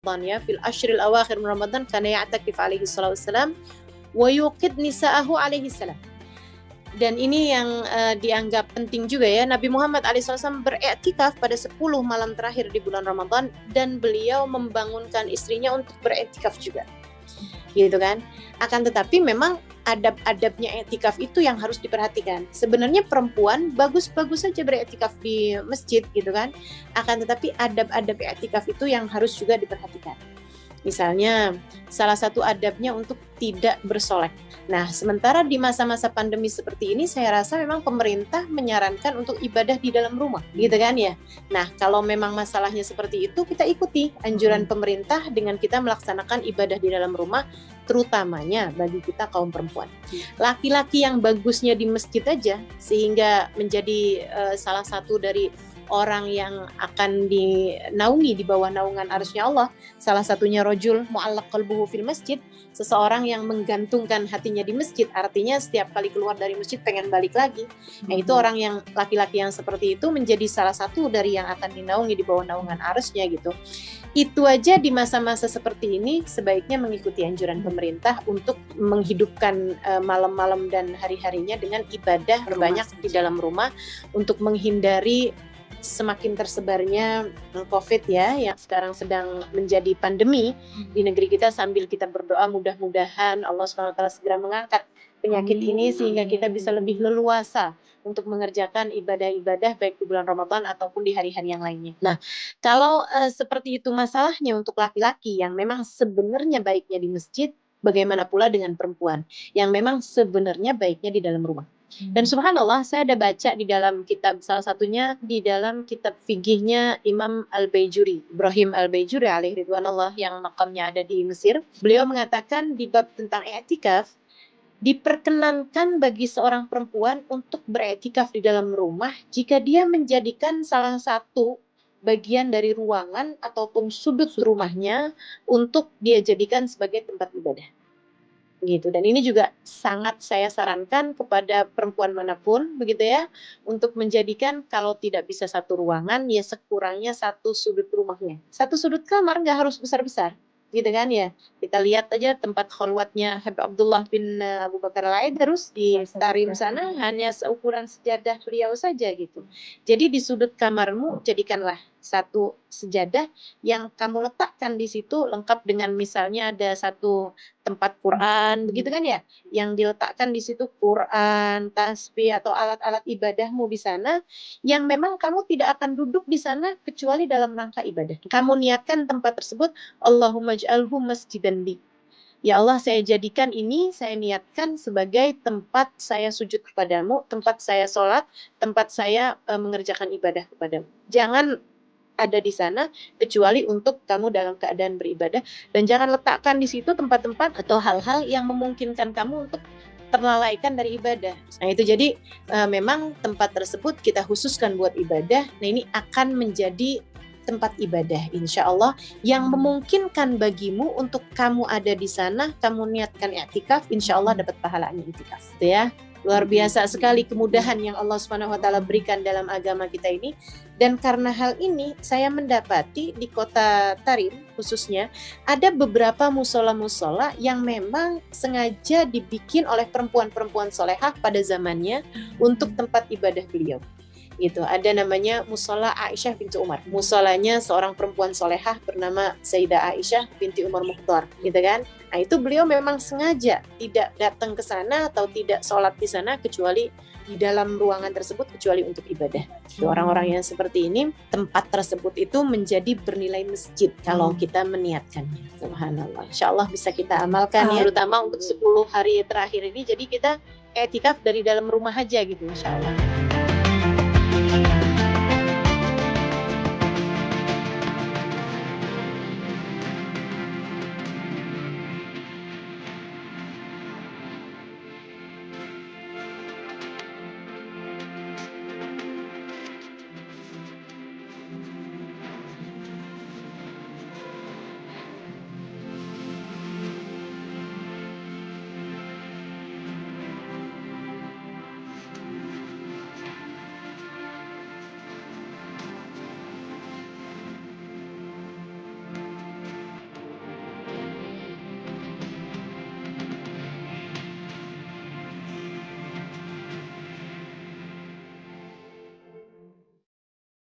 ya fil ashril awakhir min Ramadan kana ya'takif alaihi salatu wassalam wa yuqid nisa'ahu alaihi salam. Dan ini yang dianggap penting juga ya, Nabi Muhammad SAW beriktikaf pada 10 malam terakhir di bulan Ramadan, dan beliau membangunkan istrinya untuk beriktikaf juga, gitu kan. Akan tetapi memang adab-adabnya iktikaf itu yang harus diperhatikan. Sebenarnya perempuan bagus-bagus saja beriktikaf di masjid, gitu kan. Akan tetapi adab-adab iktikaf itu yang harus juga diperhatikan. Misalnya, salah satu adabnya untuk tidak bersolek. Nah, sementara di masa-masa pandemi seperti ini, saya rasa memang pemerintah menyarankan untuk ibadah di dalam rumah, gitu kan ya. Nah, kalau memang masalahnya seperti itu, kita ikuti anjuran pemerintah dengan kita melaksanakan ibadah di dalam rumah, terutamanya bagi kita kaum perempuan. Laki-laki yang bagusnya di masjid aja, sehingga menjadi salah satu dari orang yang akan dinaungi di bawah naungan arsy Allah. Salah satunya rojul mu'allaq qalbuhu fil masjid, seseorang yang menggantungkan hatinya di masjid, artinya setiap kali keluar dari masjid pengen balik lagi. Nah, itu orang yang laki-laki yang seperti itu menjadi salah satu dari yang akan dinaungi di bawah naungan arsy-nya gitu. Itu aja di masa-masa seperti ini sebaiknya mengikuti anjuran pemerintah untuk menghidupkan malam-malam dan hari-harinya dengan ibadah berbanyak di dalam rumah untuk menghindari semakin tersebarnya COVID ya, yang sekarang sedang menjadi pandemi di negeri kita, sambil kita berdoa mudah-mudahan Allah SWT segera mengangkat penyakit ini sehingga kita bisa lebih leluasa untuk mengerjakan ibadah-ibadah baik di bulan Ramadan ataupun di hari-hari yang lainnya. Nah, kalau seperti itu masalahnya untuk laki-laki yang memang sebenarnya baiknya di masjid, bagaimana pula dengan perempuan yang memang sebenarnya baiknya di dalam rumah? Dan subhanallah, saya ada baca di dalam kitab, salah satunya di dalam kitab fikihnya Imam Al-Baijuri, Ibrahim Al-Baijuri alaihi ridwanullah, yang makamnya ada di Mesir. Beliau mengatakan di bab tentang i'tikaf, diperkenankan bagi seorang perempuan untuk beriktikaf di dalam rumah jika dia menjadikan salah satu bagian dari ruangan ataupun sudut rumahnya untuk dia jadikan sebagai tempat ibadah. Gitu. Dan ini juga sangat saya sarankan kepada perempuan manapun begitu ya, untuk menjadikan kalau tidak bisa satu ruangan ya sekurangnya satu sudut rumahnya, satu sudut kamar, nggak harus besar-besar gitu kan ya. Kita lihat aja tempat kholwatnya Habib Abdullah bin Abu Bakar Al-Aidarus di Tarim sana, hanya seukuran sejadah beliau saja gitu. Jadi di sudut kamarmu jadikanlah satu sejadah yang kamu letakkan di situ, lengkap dengan misalnya ada satu tempat Quran, begitu kan ya, yang diletakkan di situ Quran, tasbih atau alat-alat ibadahmu di sana, yang memang kamu tidak akan duduk di sana kecuali dalam rangka ibadah. Kamu niatkan tempat tersebut, Allahumma ij'alhu masjidan li. Ya Allah, saya jadikan ini, saya niatkan sebagai tempat saya sujud kepadamu, tempat saya sholat, tempat saya mengerjakan ibadah kepadamu. Jangan ada di sana kecuali untuk kamu dalam keadaan beribadah, dan jangan letakkan di situ tempat-tempat atau hal-hal yang memungkinkan kamu untuk terlalaikan dari ibadah. Nah itu jadi memang tempat tersebut kita khususkan buat ibadah. Nah ini akan menjadi tempat ibadah insya Allah yang memungkinkan bagimu untuk kamu ada di sana, kamu niatkan i'tikaf, insya Allah dapat pahalanya i'tikaf. Gitu ya. Luar biasa sekali kemudahan yang Allah SWT berikan dalam agama kita ini. Dan karena hal ini saya mendapati di kota Tarim khususnya ada beberapa musola-musola yang memang sengaja dibikin oleh perempuan-perempuan solehah pada zamannya untuk tempat ibadah beliau. Gitu. Ada namanya Musola Aisyah binti Umar. Musolanya seorang perempuan solehah bernama Sayyidah Aisyah binti Umar Mukhtar, gitu kan? Nah itu beliau memang sengaja tidak datang ke sana atau tidak sholat di sana kecuali di dalam ruangan tersebut kecuali untuk ibadah. Orang-orang yang seperti ini, tempat tersebut itu menjadi bernilai masjid kalau kita meniatkannya. Subhanallah. Insya Allah bisa kita amalkan ya, terutama untuk 10 hari terakhir ini. Jadi kita i'tikaf dari dalam rumah aja gitu, insya Allah.